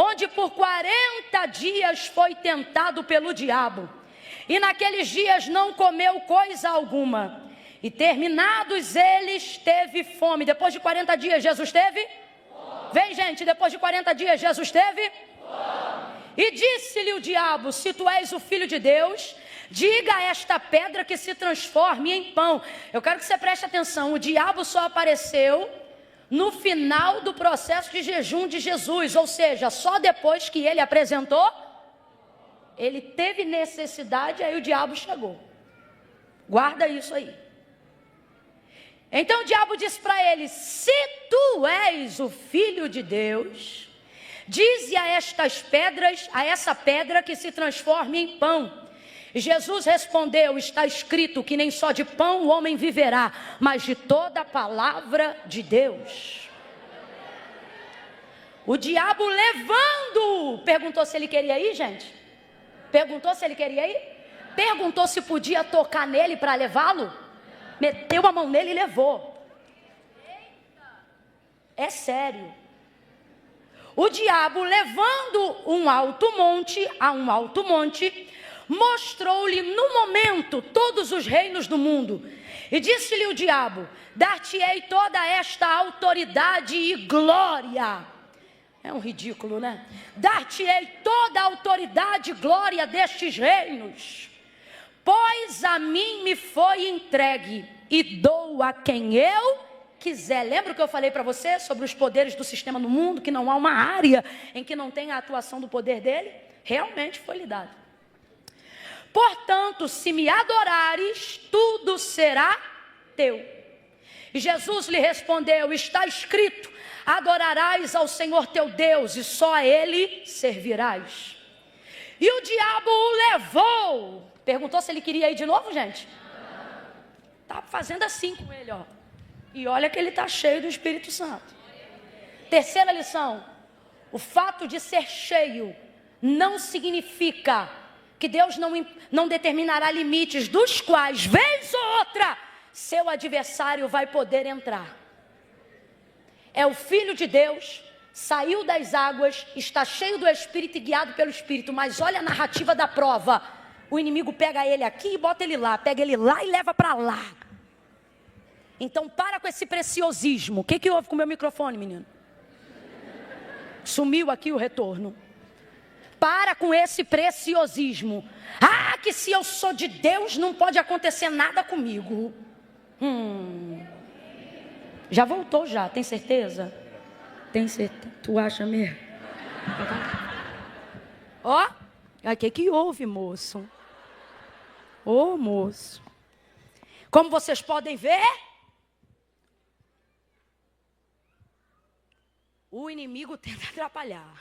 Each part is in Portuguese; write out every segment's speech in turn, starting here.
onde por 40 dias foi tentado pelo diabo, e naqueles dias não comeu coisa alguma, e terminados eles teve fome. Depois de 40 dias Jesus teve fome. Vem, gente, depois de 40 dias Jesus teve fome. E disse-lhe o diabo: se tu és o filho de Deus, diga a esta pedra que se transforme em pão. Eu quero que você preste atenção, o diabo só apareceu no final do processo de jejum de Jesus, ou seja, só depois que ele apresentou, ele teve necessidade, aí o diabo chegou. Guarda isso aí. Então o diabo disse para ele: se tu és o filho de Deus, dize a estas pedras, a essa pedra que se transforme em pão. E Jesus respondeu: está escrito que nem só de pão o homem viverá, mas de toda a palavra de Deus. O diabo levando, perguntou se ele queria ir, gente? Perguntou se ele queria ir? Perguntou se podia tocar nele para levá-lo? Meteu a mão nele e levou. É sério. O diabo, levando a um alto monte, mostrou-lhe no momento todos os reinos do mundo. E disse-lhe o diabo: dar-te-ei toda esta autoridade e glória. É um ridículo, né? Dar-te-ei toda a autoridade e glória destes reinos, pois a mim me foi entregue, e dou a quem eu quiser. Lembra o que eu falei para você sobre os poderes do sistema no mundo, que não há uma área em que não tenha a atuação do poder dele? Realmente foi lhe dado. Portanto, se me adorares, tudo será teu. E Jesus lhe respondeu: está escrito, adorarás ao Senhor teu Deus, e só a Ele servirás. E o diabo o levou. Perguntou se ele queria ir de novo, gente? Está fazendo assim com ele, ó. E olha que ele está cheio do Espírito Santo. Terceira lição: o fato de ser cheio não significa que Deus não determinará limites dos quais, vez ou outra, seu adversário vai poder entrar. É o Filho de Deus, saiu das águas, está cheio do Espírito e guiado pelo Espírito, mas olha a narrativa da prova. O inimigo pega ele aqui e bota ele lá, pega ele lá e leva para lá. Então para com esse preciosismo. O que houve com o meu microfone, menino? Sumiu aqui o retorno. Para com esse preciosismo. Ah, que se eu sou de Deus não pode acontecer nada comigo. Já voltou já, tem certeza? Tem certeza? Tu acha mesmo? Ó, o que houve, moço? Ô, moço. Como vocês podem ver, o inimigo tenta atrapalhar.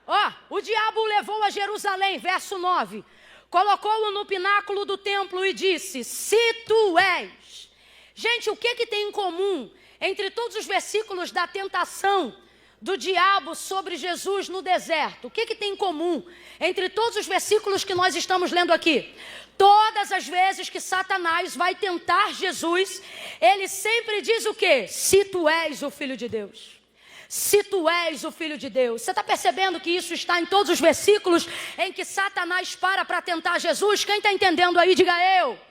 Ó, o diabo o levou a Jerusalém, verso 9. Colocou-o no pináculo do templo e disse: se tu és. Gente, o que tem em comum entre todos os versículos da tentação do diabo sobre Jesus no deserto? O que tem em comum entre todos os versículos que nós estamos lendo aqui? Todas as vezes que Satanás vai tentar Jesus, ele sempre diz o quê? Se tu és o Filho de Deus. Se tu és o Filho de Deus. Você está percebendo que isso está em todos os versículos em que Satanás para tentar Jesus? Quem está entendendo aí, diga eu.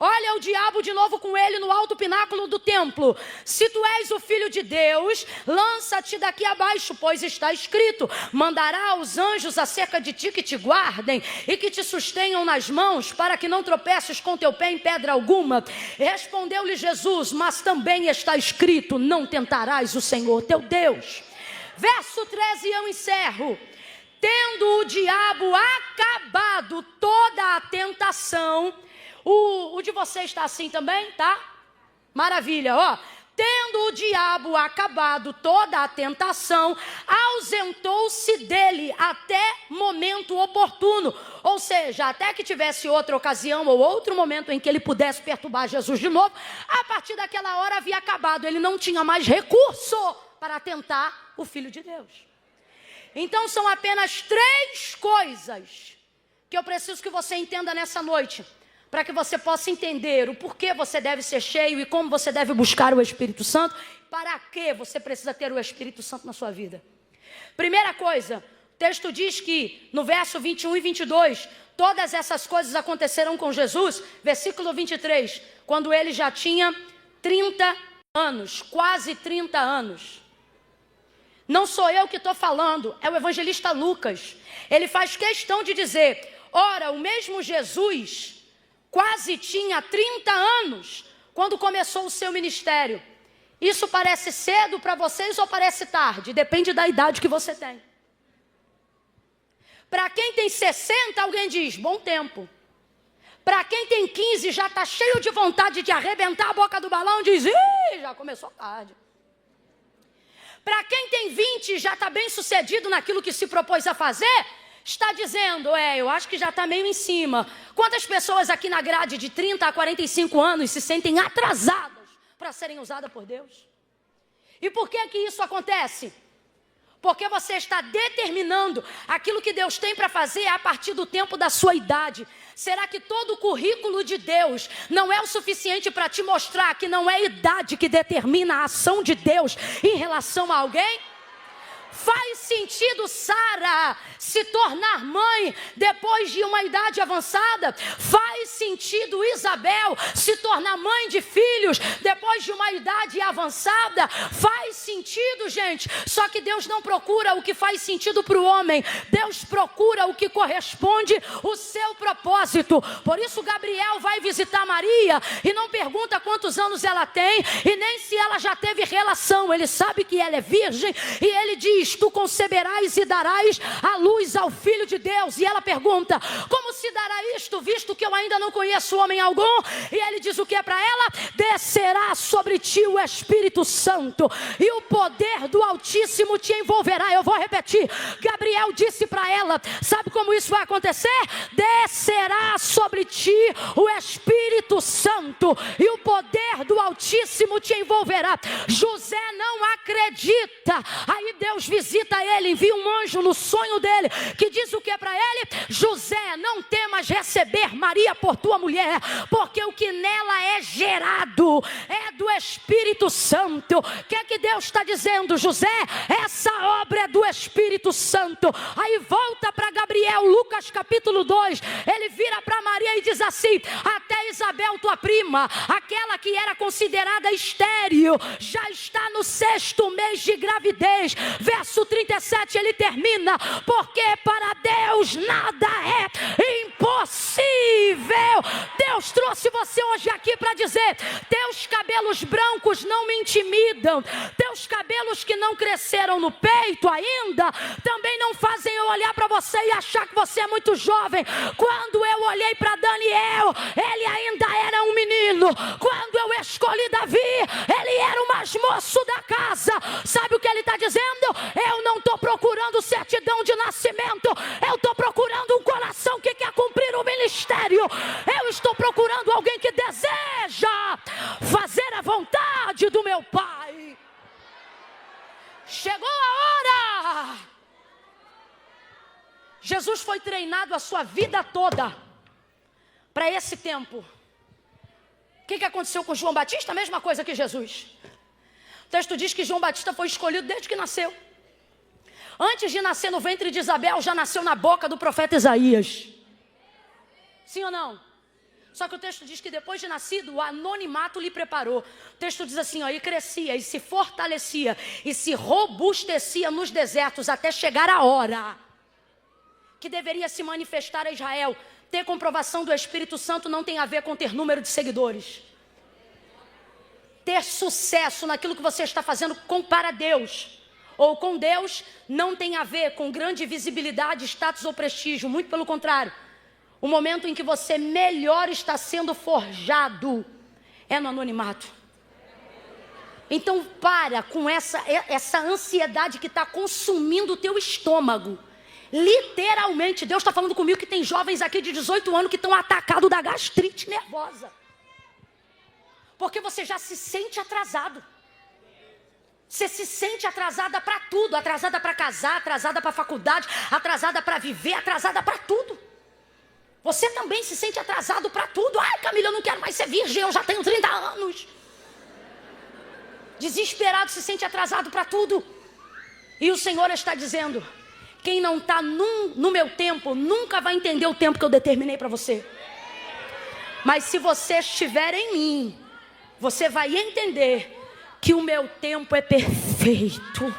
Olha o diabo de novo com ele no alto pináculo do templo. Se tu és o Filho de Deus, lança-te daqui abaixo, pois está escrito: mandará os anjos acerca de ti que te guardem e que te sustenham nas mãos, para que não tropeces com teu pé em pedra alguma. Respondeu-lhe Jesus: mas também está escrito: não tentarás o Senhor teu Deus. Verso 13, eu encerro. Tendo o diabo acabado toda a tentação. O de vocês está assim também, tá? Maravilha, ó. Tendo o diabo acabado toda a tentação, ausentou-se dele até momento oportuno. Ou seja, até que tivesse outra ocasião ou outro momento em que ele pudesse perturbar Jesus de novo, a partir daquela hora havia acabado. Ele não tinha mais recurso para tentar o Filho de Deus. Então são apenas 3 coisas que eu preciso que você entenda nessa noite, para que você possa entender o porquê você deve ser cheio e como você deve buscar o Espírito Santo. para que você precisa ter o Espírito Santo na sua vida? Primeira coisa, o texto diz que no verso 21 e 22, todas essas coisas aconteceram com Jesus, versículo 23, quando ele já tinha 30 anos, quase 30 anos. Não sou eu que estou falando, é o evangelista Lucas. Ele faz questão de dizer, ora, o mesmo Jesus quase tinha 30 anos quando começou o seu ministério. Isso parece cedo para vocês ou parece tarde? Depende da idade que você tem. Para quem tem 60, alguém diz, bom tempo. Para quem tem 15, já está cheio de vontade de arrebentar a boca do balão, diz, ih, já começou tarde. Para quem tem 20, já está bem sucedido naquilo que se propôs a fazer, está dizendo, eu acho que já está meio em cima. Quantas pessoas aqui na grade de 30 a 45 anos se sentem atrasadas para serem usadas por Deus? E por que isso acontece? Porque você está determinando aquilo que Deus tem para fazer a partir do tempo da sua idade. Será que todo o currículo de Deus não é o suficiente para te mostrar que não é a idade que determina a ação de Deus em relação a alguém? Faz sentido Sara se tornar mãe depois de uma idade avançada? Faz sentido Isabel se tornar mãe de filhos depois de uma idade avançada? Faz sentido, gente. Só que Deus não procura o que faz sentido para o homem. Deus procura o que corresponde ao seu propósito. Por isso Gabriel vai visitar Maria e não pergunta quantos anos ela tem e nem se ela já teve relação. Ele sabe que ela é virgem e ele diz, tu conceberás e darás a luz ao Filho de Deus. E ela pergunta, como se dará isto, visto que eu ainda não conheço homem algum? E ele diz o que é para ela? Descerá sobre ti o Espírito Santo e o poder do Altíssimo te envolverá. Eu vou repetir, Gabriel disse para ela, sabe como isso vai acontecer? Descerá sobre ti o Espírito Santo e o poder do Altíssimo te envolverá. José não acredita. Aí Deus visita ele, envia um anjo no sonho dele, que diz o que é para ele? José, não temas receber Maria por tua mulher, porque o que nela é gerado é do Espírito Santo. O que é que Deus está dizendo, José? Essa obra é do Espírito Santo. Aí volta para Gabriel, Lucas capítulo 2, ele vira para Maria e diz assim, até Isabel tua prima, aquela que era considerada estéril, já está no 6º mês de gravidez. Verso 37 ele termina, porque para Deus nada é impossível. Deus trouxe você hoje aqui para dizer, teus cabelos brancos não me intimidam, teus cabelos que não cresceram no peito ainda, também não fazem eu olhar para você e achar que você é muito jovem. Quando eu olhei para Daniel, ele ainda era um menino. Quando eu escolhi Davi, ele era o mais moço da casa. Sabe o que ele está dizendo? Eu não estou procurando certidão de nascimento, eu estou procurando um coração que quer cumprir o ministério. Eu estou procurando alguém que deseja fazer a vontade do meu Pai. Chegou a hora. Jesus foi treinado a sua vida toda para esse tempo. O que aconteceu com João Batista? A mesma coisa que Jesus. O texto diz que João Batista foi escolhido desde que nasceu. Antes de nascer no ventre de Isabel, já nasceu na boca do profeta Isaías. Sim ou não? Só que o texto diz que depois de nascido, o anonimato lhe preparou. O texto diz assim, e crescia, e se fortalecia, e se robustecia nos desertos, até chegar a hora que deveria se manifestar a Israel. Ter comprovação do Espírito Santo não tem a ver com ter número de seguidores. Ter sucesso naquilo que você está fazendo para Deus ou com Deus não tem a ver com grande visibilidade, status ou prestígio. Muito pelo contrário. O momento em que você melhor está sendo forjado é no anonimato. Então para com essa ansiedade que está consumindo o teu estômago. Literalmente, Deus está falando comigo que tem jovens aqui de 18 anos que estão atacados da gastrite nervosa. Porque você já se sente atrasado. Você se sente atrasada para tudo. Atrasada para casar, atrasada para faculdade, atrasada para viver, atrasada para tudo. Você também se sente atrasado para tudo. Ai, Camila, eu não quero mais ser virgem, eu já tenho 30 anos. desesperado, se sente atrasado para tudo. E o Senhor está dizendo: quem não está no meu tempo, nunca vai entender o tempo que eu determinei para você. Mas se você estiver em mim, você vai entender que o meu tempo é perfeito.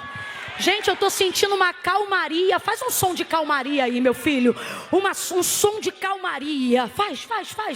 Gente, eu estou sentindo uma calmaria. Faz um som de calmaria aí, meu filho. Um som de calmaria. Faz,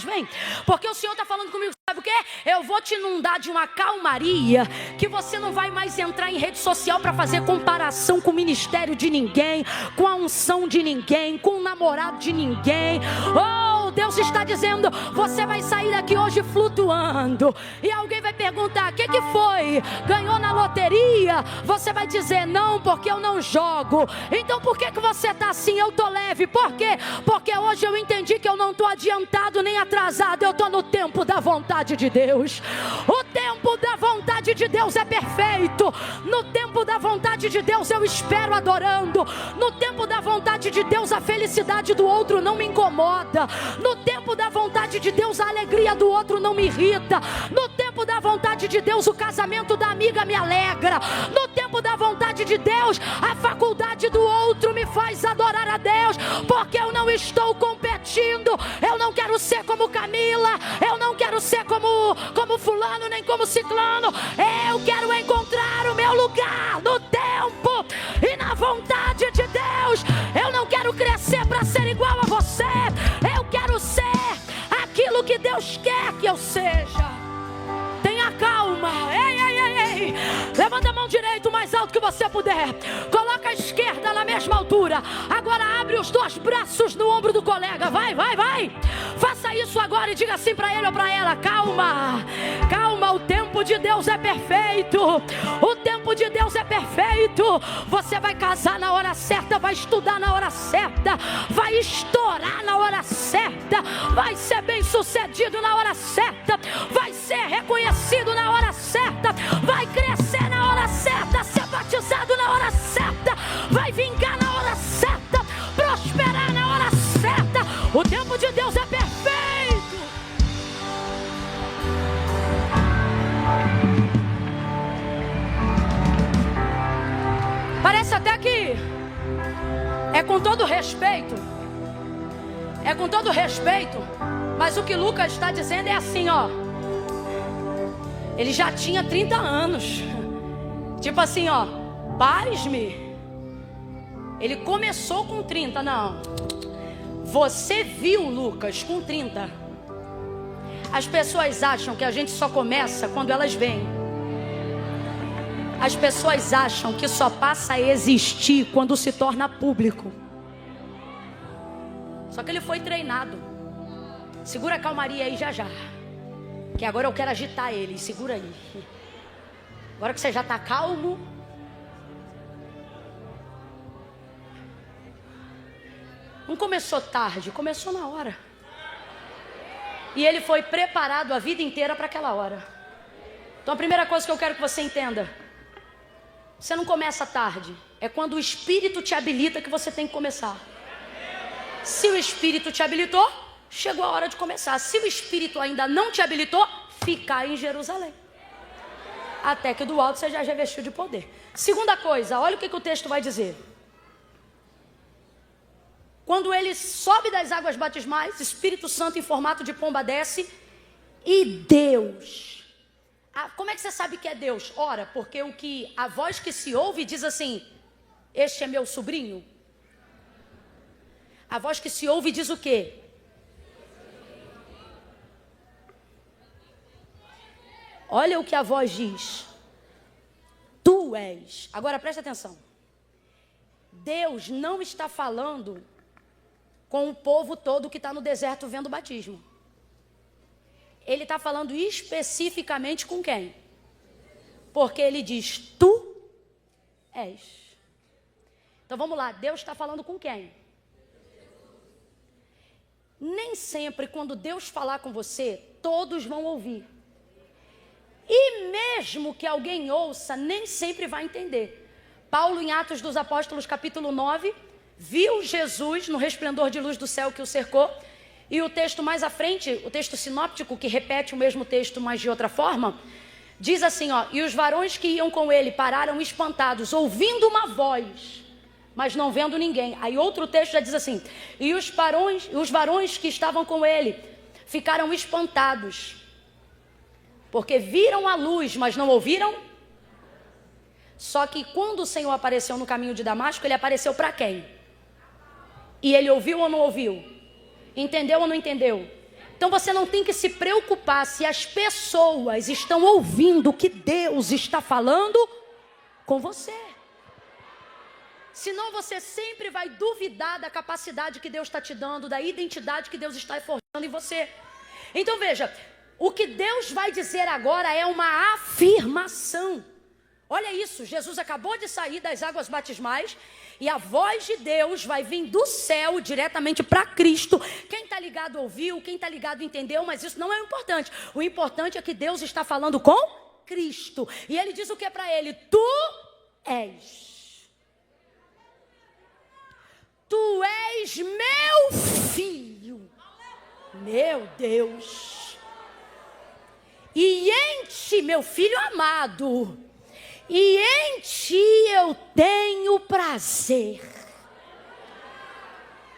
vem. Porque o Senhor está falando comigo, sabe o quê? Eu vou te inundar de uma calmaria, que você não vai mais entrar em rede social para fazer comparação com o ministério de ninguém, com a unção de ninguém, com o namorado de ninguém. Oh, Deus está dizendo: você vai sair daqui hoje flutuando. E alguém vai perguntar: o que foi? Ganhou na loteria? Você vai dizer: não, porque eu não jogo. Então por que você está assim? Eu estou leve. Por quê? Porque hoje eu entendi que eu não estou adiantado nem atrasado. Eu estou no tempo da vontade de Deus. O tempo da vontade de Deus é perfeito. No tempo da vontade de Deus eu espero adorando. No tempo da vontade de Deus a felicidade do outro não me incomoda. No tempo da vontade de Deus a alegria do outro não me irrita. No tempo da vontade de Deus o casamento da amiga me alegra. No tempo da vontade de Deus a faculdade do outro me faz adorar a Deus. Porque eu não estou competindo. Eu não quero ser como Camila. Eu não quero ser como fulano nem como ciclano. Eu quero encontrar o meu lugar no tempo e na vontade de Deus. Eu não quero crescer para ser igual a você. Eu quero ser aquilo que Deus quer que eu seja. Tenha calma. Ei. Levanta a mão direita o mais alto que você puder. Coloca a esquerda na mesma altura. Agora abre os dois braços no ombro do colega. Vai. Faça isso agora e diga assim para ele ou para ela: calma, o tempo de Deus é perfeito. O tempo de Deus é perfeito. Você vai casar na hora certa, vai estudar na hora certa, vai estourar na hora certa, vai ser bem sucedido na hora certa, vai ser reconhecido na hora certa, vai crescer na hora certa, ser batizado na hora certa, vai vingar na hora certa, prosperar na hora certa. O tempo de Deus é perfeito. Parece até que é com todo respeito, mas o que Lucas está dizendo é assim, ó. Ele já tinha 30 anos. Tipo assim, ó, pasme. Ele começou com 30, não. Você viu Lucas com 30. As pessoas acham que a gente só começa quando elas vêm. As pessoas acham que só passa a existir quando se torna público. Só que ele foi treinado. Segura a calmaria aí já. Que agora eu quero agitar ele. Segura aí. Agora que você já está calmo. Não começou tarde, começou na hora. E ele foi preparado a vida inteira para aquela hora. Então a primeira coisa que eu quero que você entenda: você não começa tarde. É quando o Espírito te habilita que você tem que começar. Se o Espírito te habilitou, chegou a hora de começar. Se o Espírito ainda não te habilitou, fica em Jerusalém, até que do alto você já revestiu de poder. Segunda coisa, olha o que o texto vai dizer. Quando ele sobe das águas batismais, Espírito Santo em formato de pomba desce, e Deus... como é que você sabe que é Deus? Ora, porque a voz que se ouve diz assim: este é meu sobrinho. A voz que se ouve diz o quê? Olha o que a voz diz: tu és. Agora presta atenção. Deus não está falando com o povo todo que está no deserto vendo o batismo. Ele está falando especificamente com quem? Porque ele diz: tu és. Então vamos lá, Deus está falando com quem? Nem sempre quando Deus falar com você, todos vão ouvir. E mesmo que alguém ouça, nem sempre vai entender. Paulo, em Atos dos Apóstolos, capítulo 9, viu Jesus no resplendor de luz do céu que o cercou. E o texto mais à frente, o texto sinóptico, que repete o mesmo texto, mas de outra forma, Diz assim, ó, e os varões que iam com ele pararam espantados, ouvindo uma voz, mas não vendo ninguém. Aí outro texto já diz assim, e os varões que estavam com ele ficaram espantados, porque viram a luz, mas não ouviram. Só que quando o Senhor apareceu no caminho de Damasco, ele apareceu para quem? E ele ouviu ou não ouviu? Entendeu ou não entendeu? Então você não tem que se preocupar se as pessoas estão ouvindo o que Deus está falando com você. Senão você sempre vai duvidar da capacidade que Deus está te dando, da identidade que Deus está forjando em você. Então veja, o que Deus vai dizer agora é uma afirmação. Olha isso, Jesus acabou de sair das águas batismais e a voz de Deus vai vir do céu diretamente para Cristo. Quem está ligado ouviu, quem está ligado entendeu, mas isso não é o importante. O importante é que Deus está falando com Cristo. E ele diz o que para ele? Tu és. Tu és meu filho. Meu Deus. E em ti, meu filho amado, e em ti eu tenho prazer.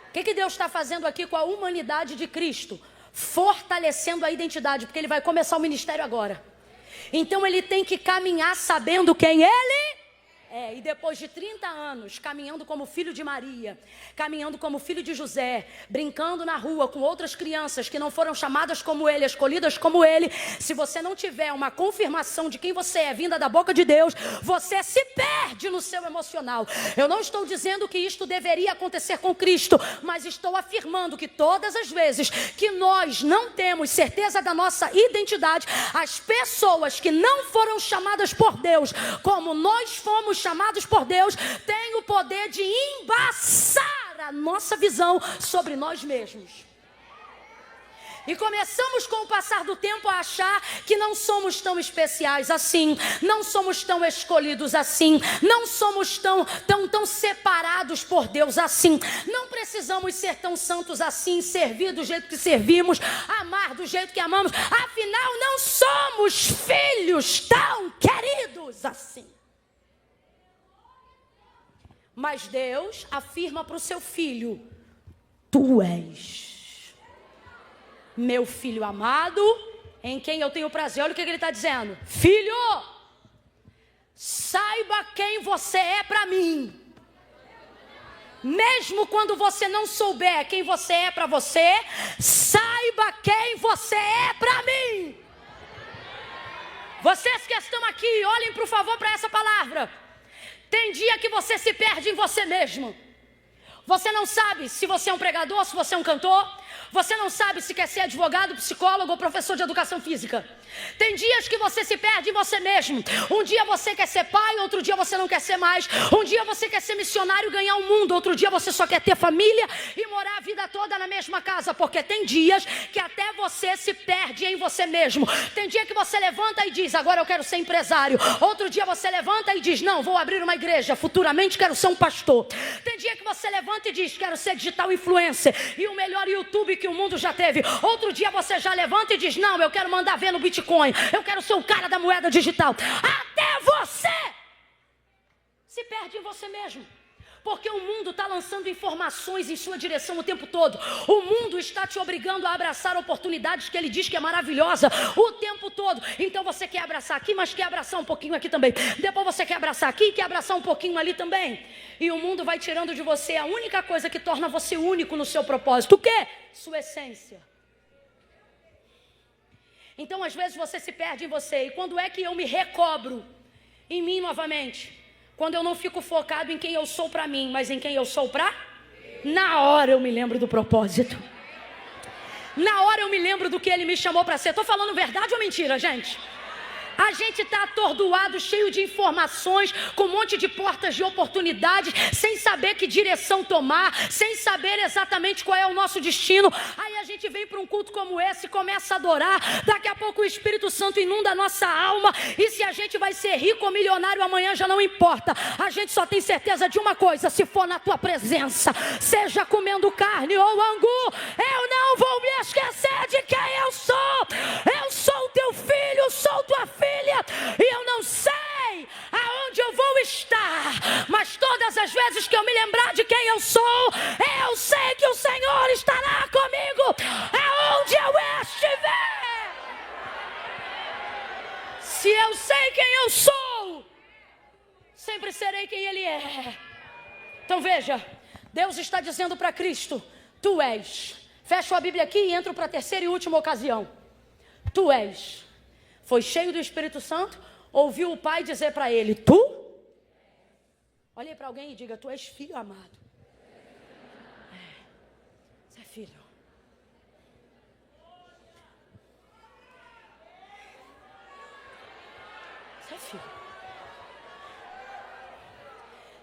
O que Deus está fazendo aqui com a humanidade de Cristo? Fortalecendo a identidade, porque ele vai começar o ministério agora. Então ele tem que caminhar sabendo quem ele é. E depois de 30 anos, caminhando como filho de Maria, caminhando como filho de José, brincando na rua com outras crianças que não foram chamadas como ele, escolhidas como ele, se você não tiver uma confirmação de quem você é, vinda da boca de Deus, você se perde no seu emocional. Eu não estou dizendo que isto deveria acontecer com Cristo, mas estou afirmando que todas as vezes que nós não temos certeza da nossa identidade, as pessoas que não foram chamadas por Deus, como nós fomos chamados por Deus, têm o poder de embaçar a nossa visão sobre nós mesmos. E começamos com o passar do tempo a achar que não somos tão especiais assim, não somos tão escolhidos assim, não somos tão separados por Deus assim, não precisamos ser tão santos assim, servir do jeito que servimos, amar do jeito que amamos, afinal não somos filhos tão queridos assim. Mas Deus afirma para o seu filho, tu és meu filho amado, em quem eu tenho prazer. Olha o que ele está dizendo. Filho, saiba quem você é para mim. Mesmo quando você não souber quem você é para você, saiba quem você é para mim. Vocês que estão aqui, olhem por favor para essa palavra. Tem dia que você se perde em você mesmo. Você não sabe se você é um pregador, se você é um cantor. Você não sabe se quer ser advogado, psicólogo ou professor de educação física. Tem dias que você se perde em você mesmo. Um dia você quer ser pai, outro dia você não quer ser mais. Um dia você quer ser missionário e ganhar o mundo. Outro dia você só quer ter família e morar a vida toda na mesma casa. Porque tem dias que até você se perde em você mesmo. Tem dia que você levanta e diz, agora eu quero ser empresário. Outro dia você levanta e diz, não, vou abrir uma igreja. Futuramente quero ser um pastor. Tem dia que você levanta e diz, quero ser digital influencer. E o melhor YouTube que o mundo já teve. Outro dia você já levanta e diz, não, eu quero mandar ver no Bitcoin, eu quero ser o cara da moeda digital. Até você se perde em você mesmo, porque o mundo está lançando informações em sua direção o tempo todo. O mundo está te obrigando a abraçar oportunidades que ele diz que é maravilhosa o tempo todo. Então você quer abraçar aqui, mas quer abraçar um pouquinho aqui também. Depois você quer abraçar aqui e quer abraçar um pouquinho ali também. E o mundo vai tirando de você a única coisa que torna você único no seu propósito. O quê? Sua essência. Então às vezes você se perde em você. E quando é que eu me recobro em mim novamente? Quando eu não fico focado em quem eu sou para mim, mas em quem eu sou para... Na hora eu me lembro do propósito. Na hora eu me lembro do que ele me chamou para ser. Estou falando verdade ou mentira, gente? A gente está atordoado, cheio de informações, com um monte de portas de oportunidades, sem saber que direção tomar, sem saber exatamente qual é o nosso destino. Aí a gente vem para um culto como esse, começa a adorar, daqui a pouco o Espírito Santo inunda a nossa alma, e se a gente vai ser rico ou milionário amanhã já não importa. A gente só tem certeza de uma coisa, se for na tua presença, seja comendo carne ou angu, eu não vou me esquecer de quem eu sou. Eu sou teu filho, sou tua filha. e eu não sei aonde eu vou estar, mas todas as vezes que eu me lembrar de quem eu sou, eu sei que o Senhor estará comigo aonde eu estiver. Se eu sei quem eu sou, sempre serei quem Ele é. Então veja, Deus está dizendo para Cristo: tu és. Fecho a Bíblia aqui e entro para a terceira e última ocasião. Tu és. Foi cheio do Espírito Santo, ouviu o Pai dizer para ele: tu? Olhe para alguém e diga: tu és filho amado. Você é filho. Você é filho.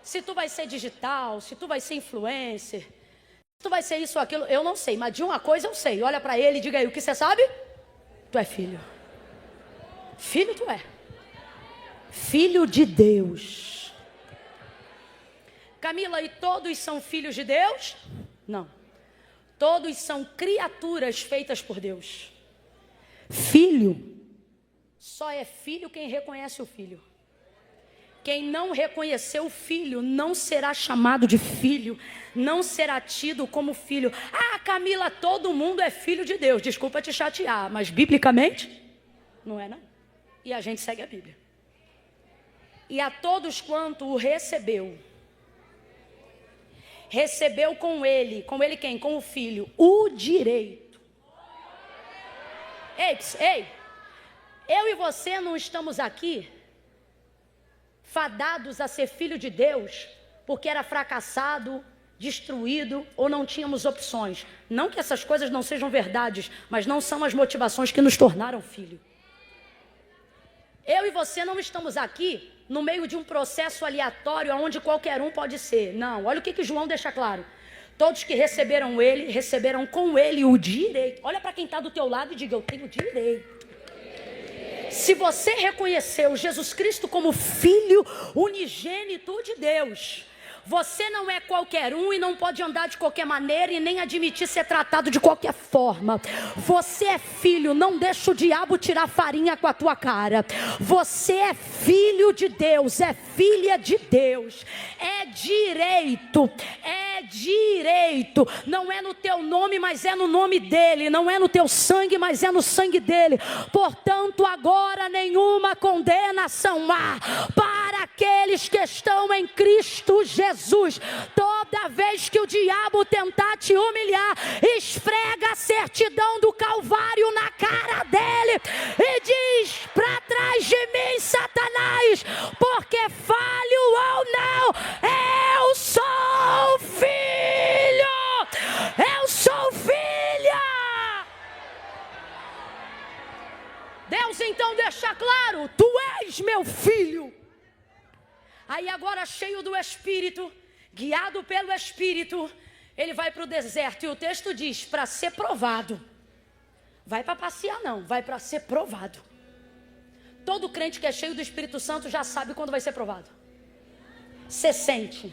Se tu vai ser digital, se tu vai ser influencer, se tu vai ser isso ou aquilo, eu não sei, mas de uma coisa eu sei. Olha para ele e diga aí: o que você sabe? Tu é filho. Filho tu é. Filho de Deus. Camila, e todos são filhos de Deus? Não. Todos são criaturas feitas por Deus. Filho, só é filho quem reconhece o filho. Quem não reconhecer o filho não será chamado de filho, não será tido como filho. Ah, Camila, todo mundo é filho de Deus. Desculpa te chatear, mas biblicamente não é não. E a gente segue a Bíblia. E a todos quanto o recebeu com ele quem? Com o filho, o direito. Ei, eu e você não estamos aqui fadados a ser filho de Deus porque era fracassado, destruído ou não tínhamos opções. Não que essas coisas não sejam verdades, mas não são as motivações que nos tornaram filho. Eu e você não estamos aqui no meio de um processo aleatório onde qualquer um pode ser. Não, olha o que João deixa claro. Todos que receberam ele, receberam com ele o direito. Olha para quem está do teu lado e diga: eu tenho direito. Se você reconheceu Jesus Cristo como Filho unigênito de Deus, você não é qualquer um e não pode andar de qualquer maneira e nem admitir ser tratado de qualquer forma. Você é filho, não deixa o diabo tirar farinha com a tua cara. Você é filho de Deus, é filha de Deus. É direito, não é no teu nome, mas é no nome dele. Não é no teu sangue, mas é no sangue dele. Portanto, agora nenhuma condenação há para aqueles que estão em Cristo Jesus. Toda vez que o diabo tentar te humilhar, esfrega a certidão do Calvário na cara dele e diz: para trás de mim, Satanás, porque falho ou não, eu sou filho, eu sou filha. Deus então deixa claro: tu és meu filho. Aí agora, cheio do Espírito, guiado pelo Espírito, ele vai para o deserto. E o texto diz: para ser provado. Vai para passear não, vai para ser provado. Todo crente que é cheio do Espírito Santo já sabe quando vai ser provado. Você sente.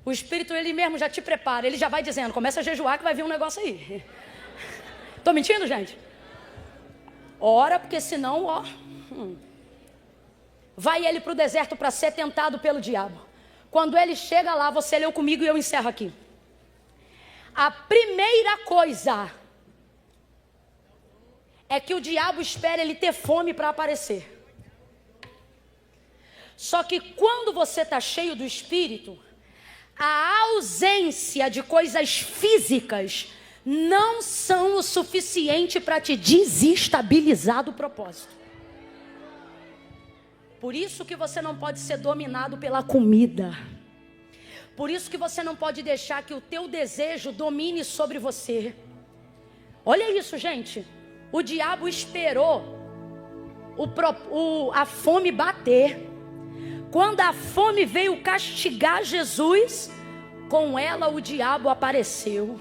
O Espírito, ele mesmo já te prepara. Ele já vai dizendo: começa a jejuar que vai vir um negócio aí. Estou mentindo, gente? Ora, porque senão, ó... Vai ele para o deserto para ser tentado pelo diabo. Quando ele chega lá, você leu comigo e eu encerro aqui. A primeira coisa é que o diabo espera ele ter fome para aparecer. Só que quando você está cheio do Espírito, a ausência de coisas físicas não são o suficiente para te desestabilizar do propósito. Por isso que você não pode ser dominado pela comida. Por isso que você não pode deixar que o teu desejo domine sobre você. Olha isso, gente. O diabo esperou a fome bater. Quando a fome veio castigar Jesus, com ela o diabo apareceu.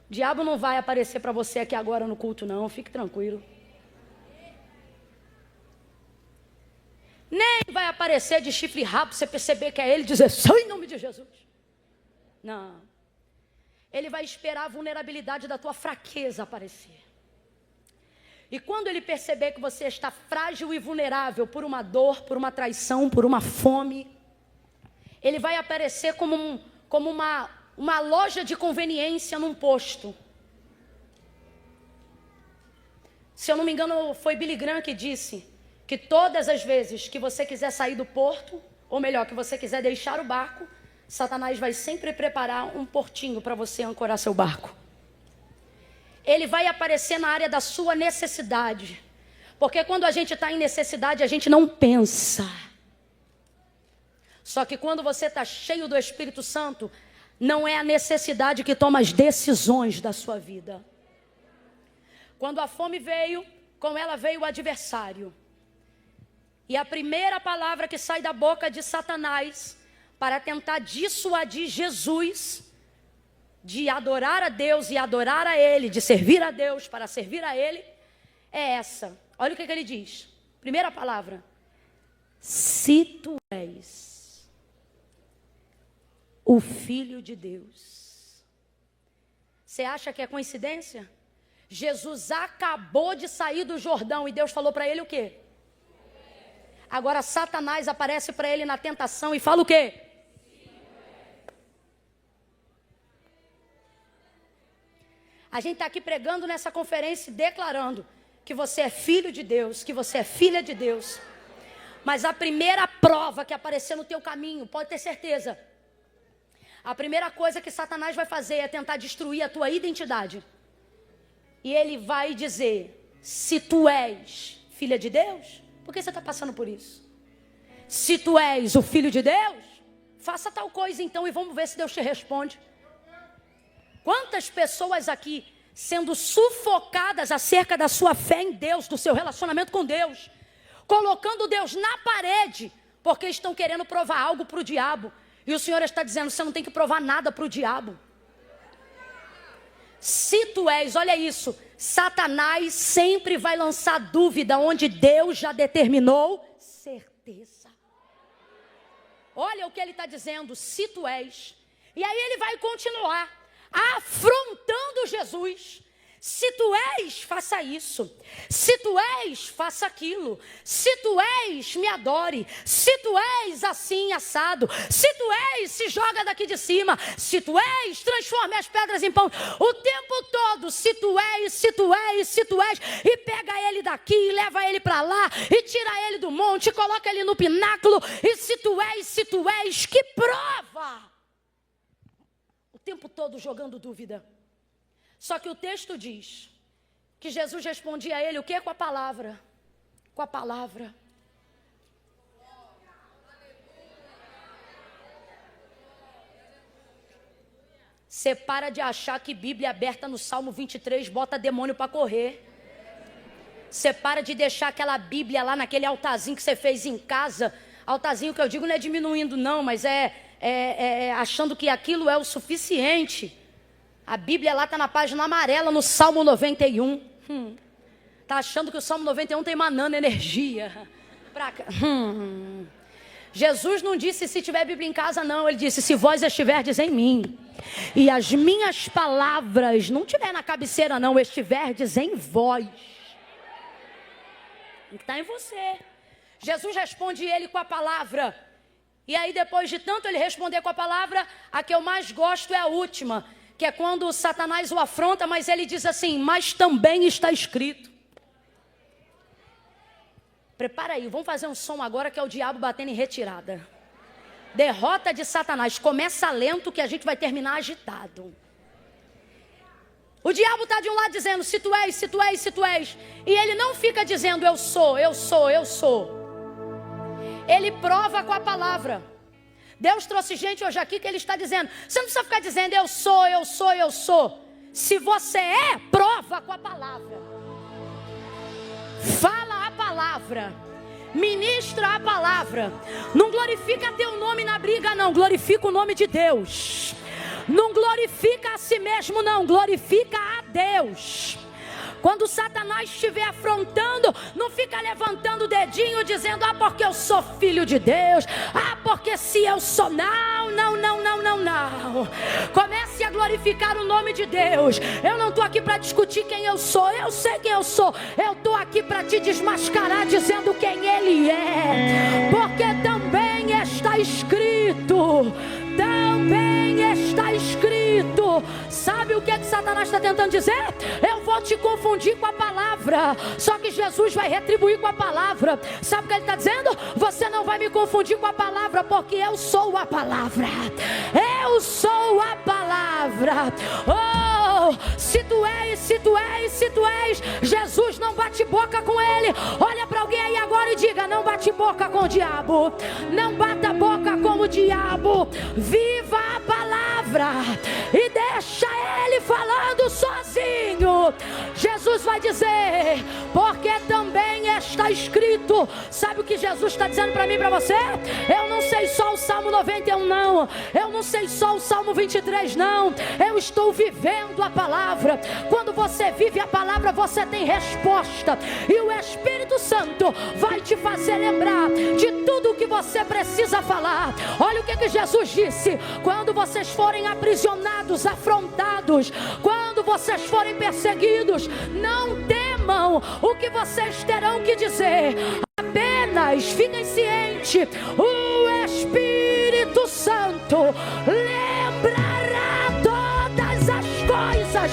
O diabo não vai aparecer para você aqui agora no culto, não. Fique tranquilo. Nem vai aparecer de chifre rápido, você perceber que é ele, dizer: sai em nome de Jesus. Não. Ele vai esperar a vulnerabilidade da tua fraqueza aparecer. E quando ele perceber que você está frágil e vulnerável por uma dor, por uma traição, por uma fome, ele vai aparecer como uma loja de conveniência num posto. Se eu não me engano, foi Billy Graham que disse que todas as vezes que você quiser sair do porto, ou melhor, que você quiser deixar o barco, Satanás vai sempre preparar um portinho para você ancorar seu barco. Ele vai aparecer na área da sua necessidade. Porque quando a gente está em necessidade, a gente não pensa. Só que quando você está cheio do Espírito Santo, não é a necessidade que toma as decisões da sua vida. Quando a fome veio, com ela veio o adversário. E a primeira palavra que sai da boca de Satanás para tentar dissuadir Jesus de adorar a Deus e adorar a Ele, de servir a Deus para servir a Ele, é essa. Olha o que ele diz. Primeira palavra. Se tu és o Filho de Deus. Você acha que é coincidência? Jesus acabou de sair do Jordão e Deus falou para ele o quê? Agora Satanás aparece para ele na tentação e fala o quê? A gente está aqui pregando nessa conferência e declarando que você é filho de Deus, que você é filha de Deus. Mas a primeira prova que aparecer no teu caminho, pode ter certeza, a primeira coisa que Satanás vai fazer é tentar destruir a tua identidade. E ele vai dizer, se tu és filha de Deus, por que você está passando por isso? Se tu és o filho de Deus, faça tal coisa então e vamos ver se Deus te responde. Quantas pessoas aqui sendo sufocadas acerca da sua fé em Deus, do seu relacionamento com Deus, colocando Deus na parede, porque estão querendo provar algo para o diabo. E o Senhor está dizendo, você não tem que provar nada para o diabo. Se tu és, olha isso, Satanás sempre vai lançar dúvida onde Deus já determinou certeza. Olha o que ele está dizendo, se tu és. E aí ele vai continuar afrontando Jesus. Se tu és, faça isso. Se tu és, faça aquilo. Se tu és, me adore. Se tu és assim, assado. Se tu és, se joga daqui de cima. Se tu és, transforme as pedras em pão. O tempo todo, se tu és, se tu és, se tu és. E pega ele daqui, e leva ele para lá. E tira ele do monte, e coloca ele no pináculo. E se tu és, que prova. O tempo todo jogando dúvida. Só que o texto diz que Jesus respondia a ele o que? Com a palavra. Com a palavra. Você para de achar que Bíblia aberta no Salmo 23 bota demônio para correr. Você para de deixar aquela Bíblia lá naquele altarzinho que você fez em casa. Altarzinho que eu digo não é diminuindo não, mas achando que aquilo é o suficiente. A Bíblia lá está na página amarela, no Salmo 91. Está achando que o Salmo 91 está emanando energia. Jesus não disse se tiver Bíblia em casa, não. Ele disse, se vós estiverdes em mim, e as minhas palavras não estiver na cabeceira, não, estiverdes em vós. Está em você. Jesus responde ele com a palavra. E aí depois de tanto ele responder com a palavra, a que eu mais gosto é a última, que é quando Satanás o afronta, mas ele diz assim, mas também está escrito. Prepara aí, vamos fazer um som agora que é o diabo batendo em retirada. Derrota de Satanás, começa lento que a gente vai terminar agitado. O diabo está de um lado dizendo, se tu és, se tu és, se tu és. E ele não fica dizendo, eu sou, eu sou, eu sou. Ele prova com a palavra. Deus trouxe gente hoje aqui que ele está dizendo, você não precisa ficar dizendo, eu sou, eu sou, eu sou. Se você é, prova com a palavra. Fala a palavra. Ministra a palavra. Não glorifica teu nome na briga, não. Glorifica o nome de Deus. Não glorifica a si mesmo, não. Glorifica a Deus. Quando Satanás estiver afrontando, não fica levantando o dedinho dizendo: ah, porque eu sou filho de Deus, ah, porque se eu sou. Não, não, não, não, não, não. Comece a glorificar o nome de Deus. Eu não estou aqui para discutir quem eu sou, eu sei quem eu sou. Eu estou aqui para te desmascarar dizendo quem Ele é, porque também está escrito. Também está escrito. Sabe o que Satanás está tentando dizer? Eu vou te confundir com a palavra, só que Jesus vai retribuir com a palavra. Sabe o que ele está dizendo? Você não vai me confundir com a palavra, porque eu sou a palavra. Eu sou a palavra. Oh, se tu és, Jesus não bate boca com ele. Olha para alguém aí agora e diga: não bate boca com o diabo. Não bata boca com o diabo. Viva a palavra e deixa ele falando sozinho. Jesus vai dizer: porque também está escrito. Sabe o que Jesus está dizendo para mim e para você? Eu não sei só o Salmo 91 não. Eu não sei só o Salmo 23 não. Eu estou vivendo a palavra. Quando você vive a palavra, você tem resposta. E o Espírito Santo vai te fazer lembrar de tudo o que você precisa falar. Olha o que Jesus disse: quando vocês forem aprisionados, afrontados, quando vocês forem perseguidos, não temam o que vocês terão que dizer. Apenas fiquem cientes, o Espírito Santo lembrará todas as coisas.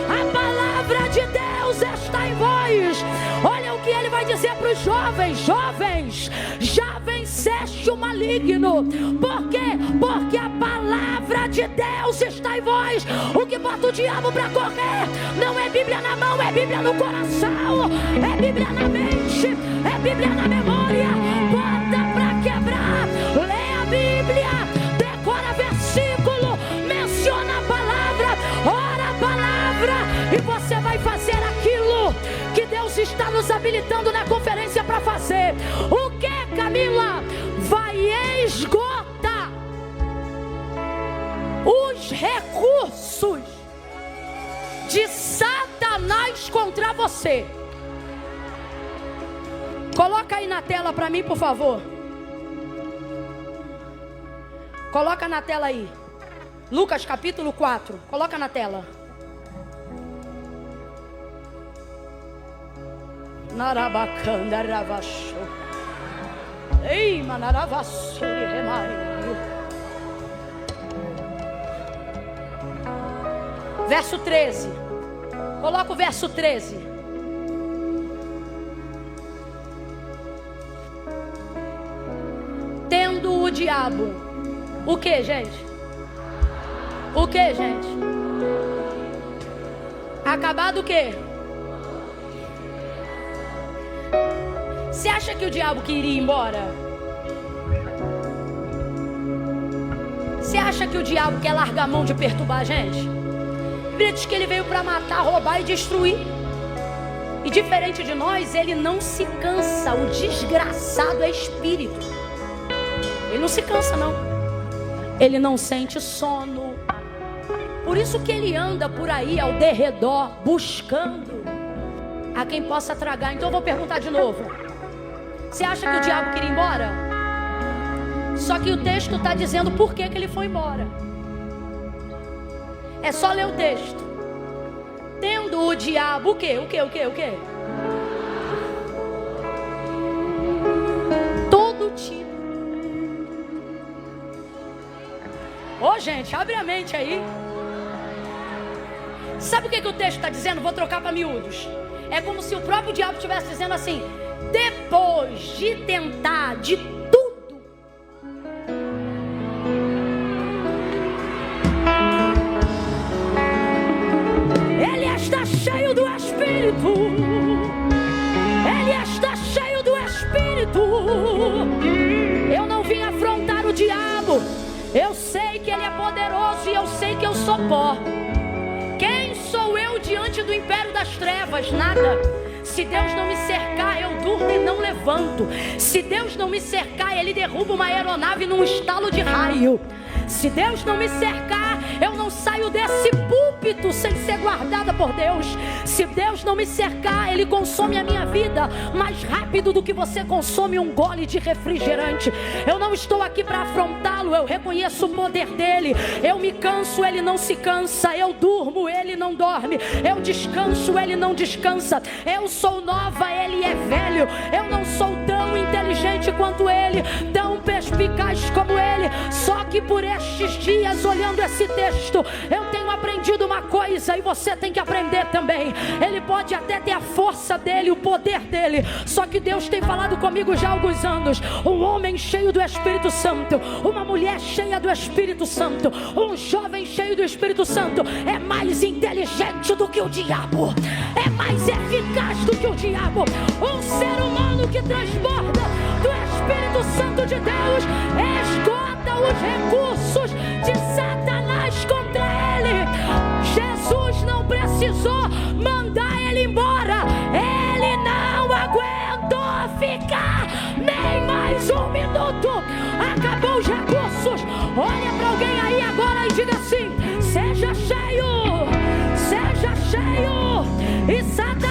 A palavra de Deus está em vós. Olha o que ele vai dizer para os jovens: jovens, já venceste o maligno. Por quê? Porque a palavra de Deus está em vós. O que bota o diabo para correr não é Bíblia na mão, é Bíblia no coração, é Bíblia na mente, é Bíblia na memória. Bota para quebrar. Lê a Bíblia, decora versículo, menciona a palavra, ora a palavra, e você vai fazer aquilo que Deus está nos habilitando na conferência para fazer. O que, Camila? Vai esgotar os recursos de Satanás contra você. Coloca aí na tela para mim, por favor. Coloca na tela aí. Lucas capítulo 4. Coloca na tela. Narabacanda ravachou. Ei, manaravassou e remaio. Verso 13. Coloca o verso 13. Tendo o diabo. O que, gente? O que, gente? Acabado o quê? Você acha que o diabo queria ir embora? Você acha que o diabo quer largar a mão de perturbar a gente? A Bíblia diz que ele veio para matar, roubar e destruir. E diferente de nós, ele não se cansa. O desgraçado é espírito. Ele não se cansa, não. Ele não sente sono. Por isso que ele anda por aí ao derredor, buscando a quem possa tragar. Então eu vou perguntar de novo. Você acha que o diabo queria ir embora? Só que o texto está dizendo por que ele foi embora. É só ler o texto. Tendo o diabo, o quê? Todo tipo. Ô, gente, abre a mente aí. Sabe o que o texto está dizendo? Vou trocar para miúdos. É como se o próprio diabo estivesse dizendo assim: depois de tentar de tudo, ele está cheio do Espírito. Ele está cheio do Espírito. Eu não vim afrontar o diabo. Eu sei que ele é poderoso e eu sei que eu sou pó. Quem sou eu diante do império das trevas? Nada. Se Deus não me cercar, eu durmo e não levanto. Se Deus não me cercar, Ele derruba uma aeronave num estalo de raio. Se Deus não me cercar, eu não saio desse púlpito sem ser guardada por Deus. Se Deus não me cercar, Ele consome a minha vida mais rápido do que você consome um gole de refrigerante. Eu não estou aqui para afrontá-lo, eu reconheço o poder dEle. Eu me canso, Ele não se cansa. Eu durmo, Ele não dorme. Eu descanso, Ele não descansa. Eu sou nova, Ele é velho. Eu não sou tão inteligente quanto Ele, tão perspicaz como Ele. Só que por estes dias, olhando esse texto, eu tenho aprendido uma coisa, e você tem que aprender também. Ele pode até ter a força dele, o poder dele, só que Deus tem falado comigo já há alguns anos. Um homem cheio do Espírito Santo, uma mulher cheia do Espírito Santo, um jovem cheio do Espírito Santo é mais inteligente do que o diabo, é mais eficaz do que o diabo. Um ser humano que transborda do Espírito Santo de Deus esgota os recursos de Satanás contra ele. Jesus não precisou mandar ele embora. Ele não aguentou ficar nem mais um minuto. Acabou os recursos. Olha para alguém aí agora e diga assim: seja cheio, e Satanás